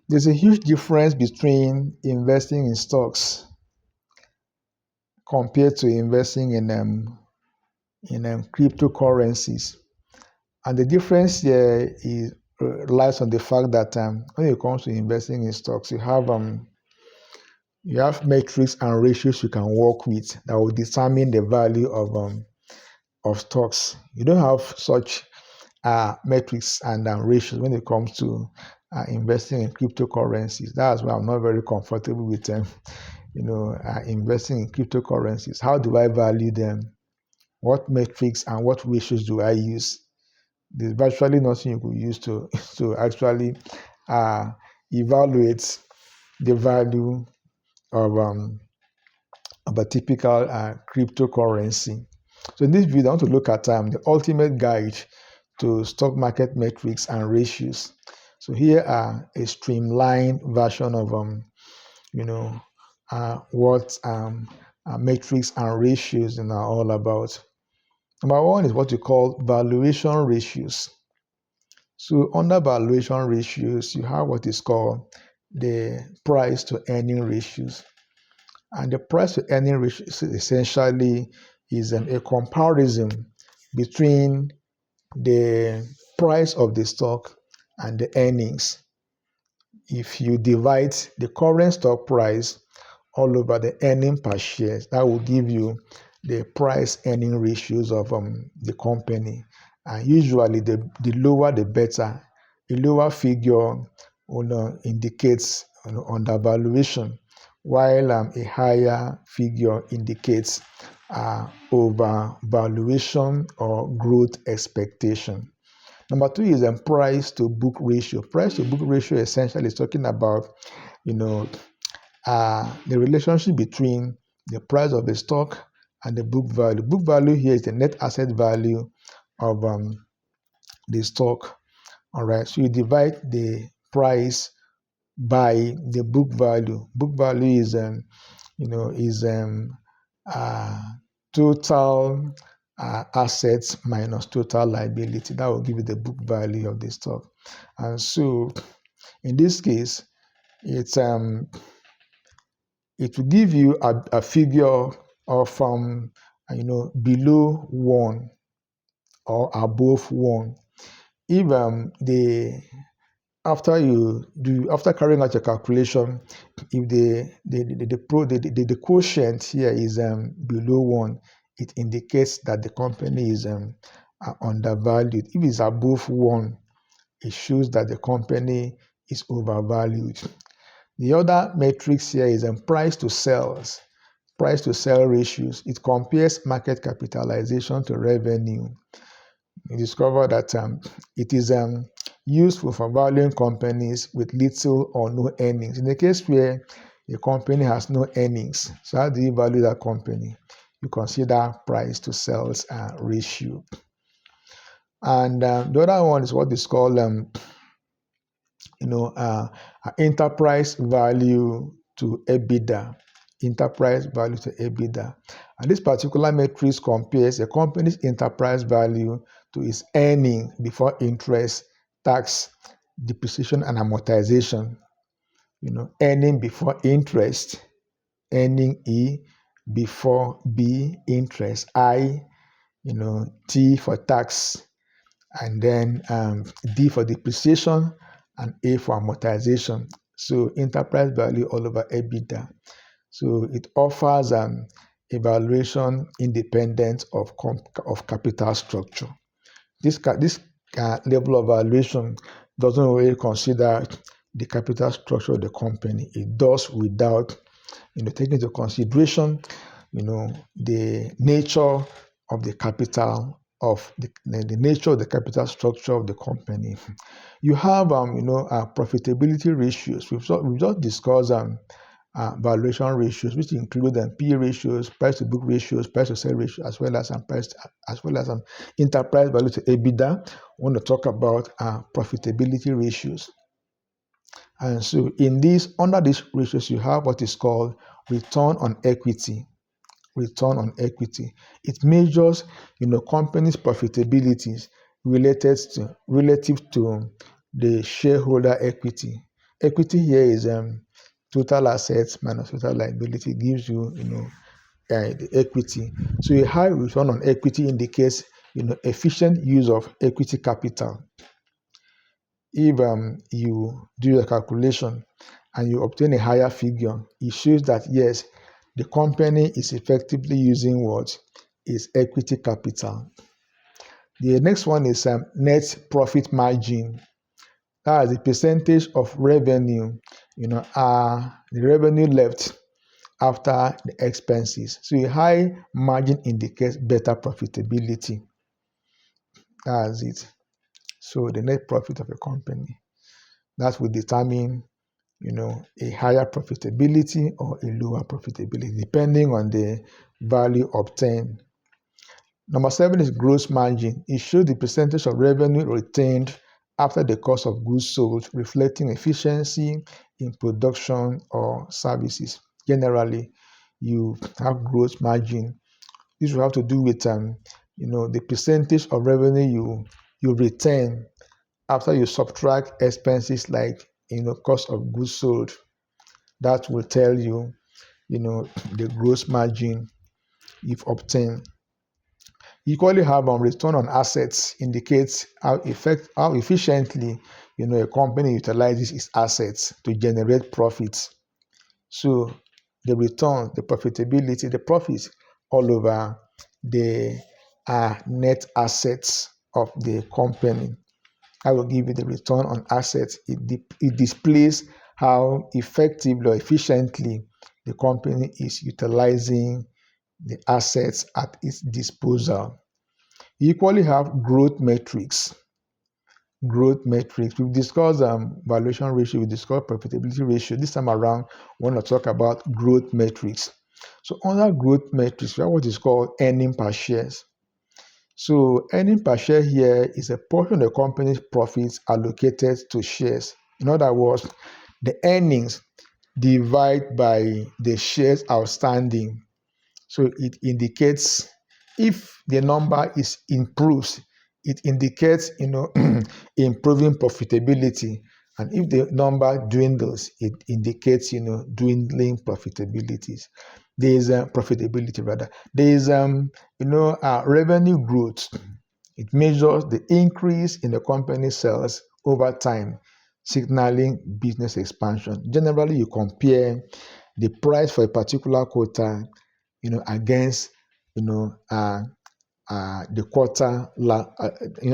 There's a huge difference between investing in stocks compared to investing in cryptocurrencies. And the difference here is lies on the fact that when it comes to investing in stocks, you have metrics and ratios you can work with that will determine the value of stocks. You don't have such metrics and ratios when it comes to investing in cryptocurrencies. That's why I'm not very comfortable with investing in cryptocurrencies. How do I value them? What metrics and what ratios do I use? There's virtually nothing you could use to to actually evaluate the value of a typical cryptocurrency. So in this video, I want to look at the ultimate guide to stock market metrics and ratios. So here are a streamlined version of what metrics and ratios are all about. Number one is what you call valuation ratios. So under valuation ratios, you have what is called the price to earning ratios. And the price to earning ratio essentially is a comparison between the price of the stock and the earnings. If you divide the current stock price all over the earning per share, that will give you the price earning ratios of the company. And usually the lower the better. A lower figure indicates undervaluation, while a higher figure indicates overvaluation or growth expectation. Number two is price to book ratio. Price to book ratio essentially is talking about, the relationship between the price of the stock and the book value. Book value here is the net asset value of the stock. All right, so you divide the price by the book value. Book value is total assets minus total liability. That will give you the book value of the stock. And so in this case, it will give you a figure of below 1 or above 1. If after carrying out your calculation, if the quotient here is below 1, it indicates that the company is undervalued. If it's above 1, it shows that the company is overvalued. The other matrix here is price to sales. Price to sell ratios. It compares market capitalization to revenue. You discover that it is useful for valuing companies with little or no earnings. In the case where a company has no earnings, so how do you value that company? You consider price to sales ratio. And the other one is what is called enterprise value to EBITDA. Enterprise value to EBITDA. And this particular matrix compares a company's enterprise value to its earning before interest, tax, depreciation, and amortization. Earning before interest, earning E, before B, interest, I, T for tax, and then D for depreciation, and A for amortization. So enterprise value all over EBITDA. So it offers an evaluation independent of capital structure. This level of valuation doesn't really consider the capital structure of the company. It does without taking into consideration the nature of the capital of the nature of the capital structure of the company. You have profitability ratios. We've just discussed valuation ratios, which include P/E ratios, price to book ratios, price to sell ratios, as well as enterprise value to EBITDA. I want to talk about profitability ratios. And so under these ratios, you have what is called return on equity. Return on equity. It measures companies' profitabilities relative to the shareholder equity. equity here is total assets minus total liability gives you, the equity. So a high return on equity indicates, efficient use of equity capital. If you do your calculation and you obtain a higher figure, it shows that yes, the company is effectively using what is equity capital. The next one is net profit margin. That is the percentage of revenue, the revenue left after the expenses. So a high margin indicates better profitability. That's it. So the net profit of a company, that will determine, a higher profitability or a lower profitability, depending on the value obtained. Number 7 is gross margin. It shows the percentage of revenue retained after the cost of goods sold, reflecting efficiency in production or services. Generally, you have gross margin. This will have to do with the percentage of revenue you retain after you subtract expenses like cost of goods sold. That will tell you, the gross margin you've obtained. You equally have return on assets indicates how efficiently a company utilizes its assets to generate profits. So the return, the profitability, the profits all over the net assets of the company. I will give you the return on assets. It displays how effectively or efficiently the company is utilizing the assets at its disposal. You equally have growth metrics. Growth metrics. We've discussed valuation ratio, we discussed profitability ratio. This time around, we want to talk about growth metrics. So under growth metrics, we have what is called earning per shares. So earning per share here is a portion of the company's profits allocated to shares. In other words, the earnings divided by the shares outstanding. So it indicates if the number is improves, it indicates improving profitability. And if the number dwindles, it indicates dwindling profitabilities. There is profitability rather. There is revenue growth. It measures the increase in the company's sales over time, signaling business expansion. Generally, you compare the price for a particular quota, against the quarter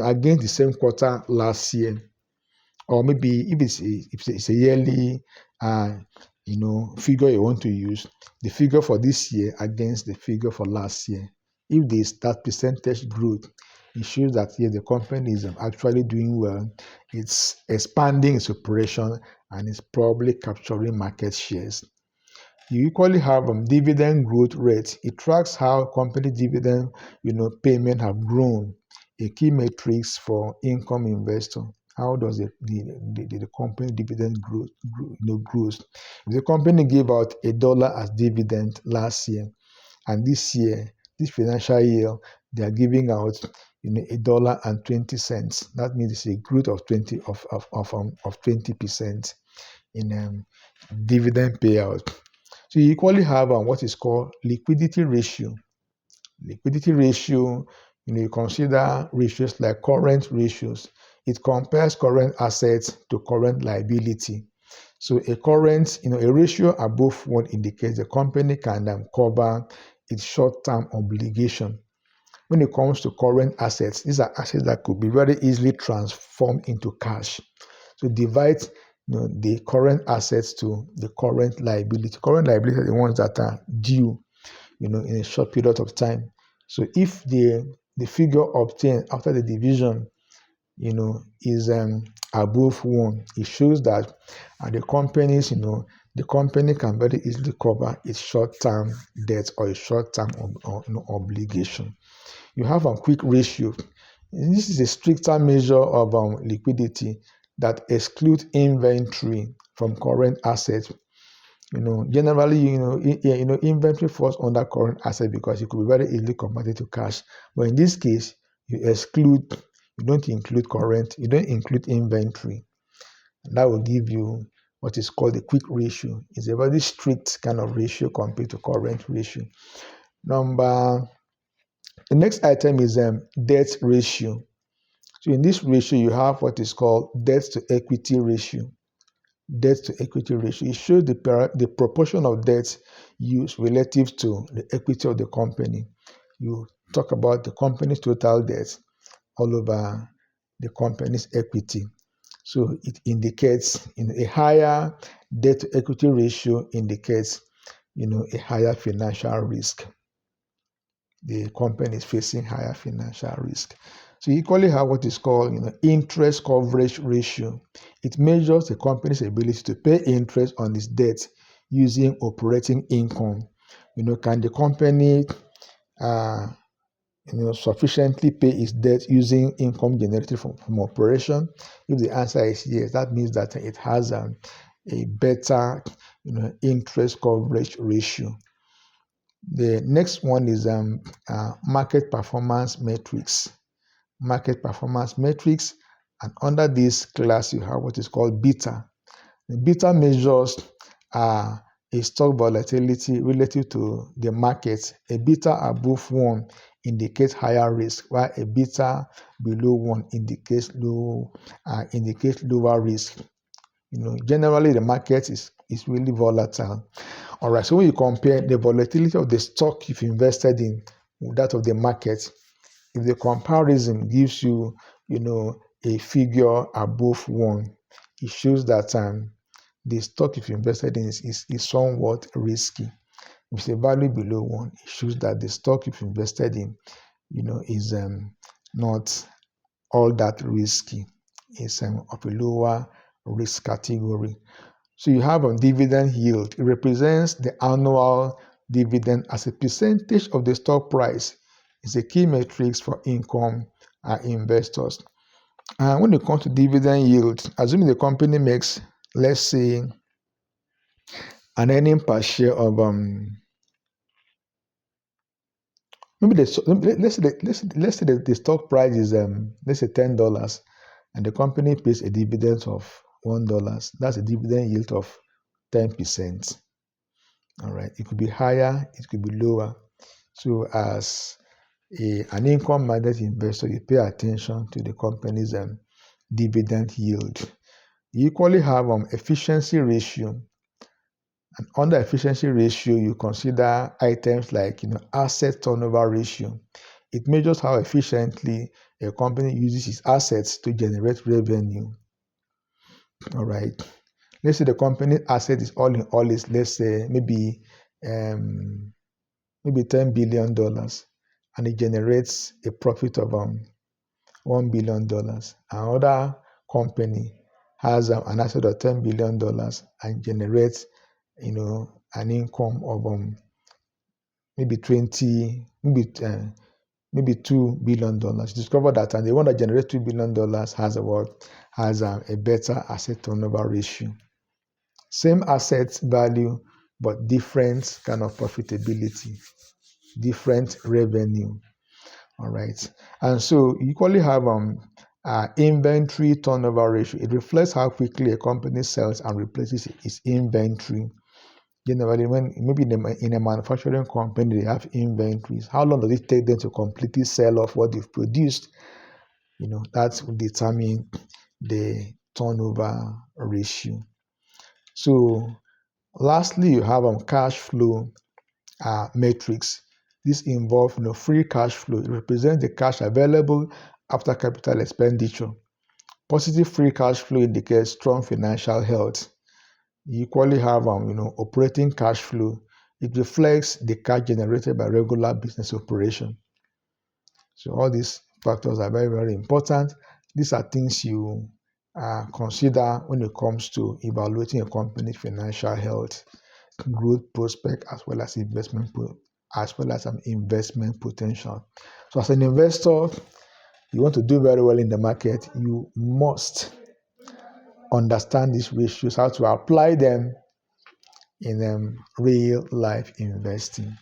against the same quarter last year, or maybe if it's a yearly figure you want to use, the figure for this year against the figure for last year. If there's that percentage growth, it shows that yes, the company is actually doing well. It's expanding its operation and it's probably capturing market shares. You equally have dividend growth rate. It tracks how company dividend, payment have grown. A key metrics for income investor. How does the company dividend grows? If the company gave out $1 as dividend last year, and this year, this financial year, they are giving out $1.20. That means it's a growth of 20% in dividend payout. So you equally have what is called liquidity ratio. Liquidity ratio, you consider ratios like current ratios. It compares current assets to current liability. So a ratio above 1 indicates the company can cover its short-term obligation. When it comes to current assets, these are assets that could be very easily transformed into cash. So divide the current assets to the current liability. Current liability are the ones that are due, in a short period of time. So if the figure obtained after the division, is above 1, it shows that the company can very easily cover its short-term debt or a short-term obligation. You have a quick ratio. This is a stricter measure of liquidity that excludes inventory from current assets. Generally, inventory falls under current asset because it could be very easily converted to cash. But in this case, you don't include current, you don't include inventory. And that will give you what is called the quick ratio. It's a very strict kind of ratio compared to current ratio. The next item is debt ratio. So in this ratio, you have what is called debt to equity ratio. Debt to equity ratio. It shows the proportion of debt used relative to the equity of the company. You talk about the company's total debt all over the company's equity. So it indicates a higher debt to equity ratio indicates a higher financial risk. The company is facing higher financial risk. So you equally have what is called interest coverage ratio. It measures the company's ability to pay interest on its debt using operating income. Can the company sufficiently pay its debt using income generated from operation? If the answer is yes, that means that it has a better interest coverage ratio. The next one is market performance metrics. Market performance metrics, and under this class you have what is called beta. The beta measures a stock volatility relative to the market. A beta above 1 indicates higher risk, while a beta below 1 indicates lower risk. Generally the market is really volatile. All right, so when you compare the volatility of the stock you've invested in with that of the market, if the comparison gives you, a figure above 1, it shows that the stock you've invested in is somewhat risky. If it's a value below 1, it shows that the stock you've invested in, is not all that risky. It's of a lower risk category. So you have a dividend yield. It represents the annual dividend as a percentage of the stock price. It's a key metric for income investors. And when it comes to dividend yield, assuming the company makes, let's say, an earning per share of let's say the stock price is let's say $10, and the company pays a dividend of $1. That's a dividend yield of 10%. All right, it could be higher, it could be lower. So as an income-minded investor, you pay attention to the company's dividend yield. You equally have efficiency ratio. And under efficiency ratio, you consider items like asset turnover ratio. It measures how efficiently a company uses its assets to generate revenue. All right. Let's say the company asset is all in all is, let's say, maybe $10 billion, and it generates a profit of $1 billion. Another company has an asset of $10 billion and generates an income of maybe $2 billion. Discover that, and the one that generates $2 billion has a better asset turnover ratio. Same asset value, but different kind of profitability, different revenue. All right, and so you equally have inventory turnover ratio. It reflects how quickly a company sells and replaces its inventory. Generally, when maybe in a manufacturing company they have inventories, how long does it take them to completely sell off what they've produced? That will determine the turnover ratio. So lastly, you have cash flow metrics. This involves free cash flow. It represents the cash available after capital expenditure. Positive free cash flow indicates strong financial health. You equally have operating cash flow. It reflects the cash generated by regular business operation. So all these factors are very, very important. These are things you consider when it comes to evaluating a company's financial health, growth prospect, as well as investment potential. So as an investor, you want to do very well in the market, you must understand these ratios, how to apply them in real life investing.